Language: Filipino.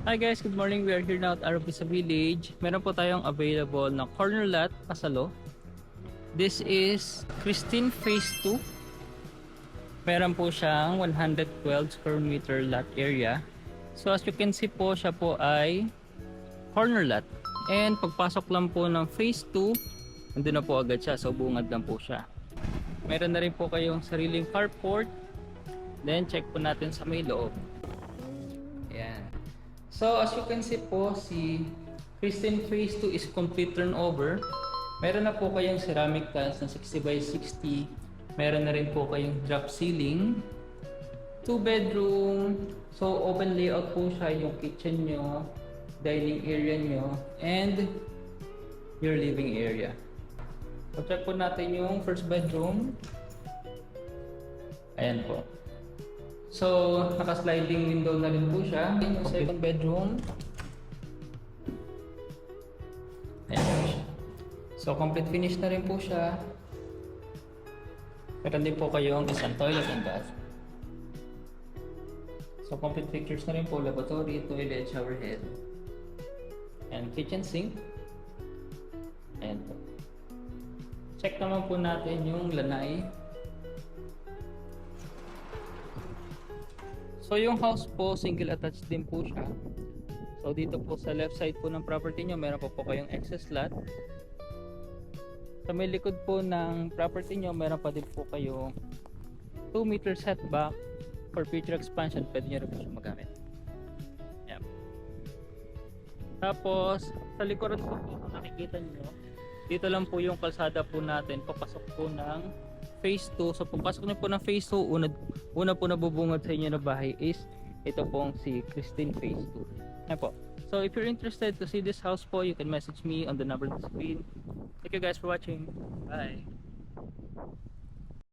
Hi guys, good morning. We are here now at Arabisa Village. Meron po tayong available na corner lot pasalo. This is Christine Phase 2. Meron po siyang 112 square meter lot area. So as you can see po, siya po ay corner lot. And pagpasok lang po ng Phase 2, nandun na po agad siya. So bungad lang po siya. Meron na rin po kayong sariling carport. Then check po natin sa may loob. Ayan. So as you can see po, si Christine Phase 2 is complete turnover. Meron na po kayong ceramic tiles na 60 by 60. Meron na rin po kayong drop ceiling. 2 bedroom. So open layout po siya, yung kitchen nyo, dining area nyo, and your living area. So check po natin yung first bedroom. Ayan po. So, naka-sliding window na rin po siya. Yung second bedroom. Ayan po siya. So, complete finish na rin po siya. Meron din po kayong isang toilet and bath. So, complete pictures na rin po. Lavatory, toilet, shower head. And kitchen sink. Ayan po. Check naman po natin yung lanay. So yung house po, single attached din po siya. So dito po sa left side po ng property nyo, meron po kayong excess lot. Sa may likod po ng property nyo, meron pa din po kayong 2 meter setback for future expansion. Pwede nyo rin po siya magamit. Yep. Tapos, sa likuran po kung nakikita nyo, dito lang po yung kalsada po natin, papasok po ng Phase 2. So pagpasok niyo po ng Phase 2, una po nabubungad sa inyo na bahay is ito pong si Christine Phase 2. Ayan po. So if you're interested to see this house po, you can message me on the number on the screen. Thank you guys for watching. Bye.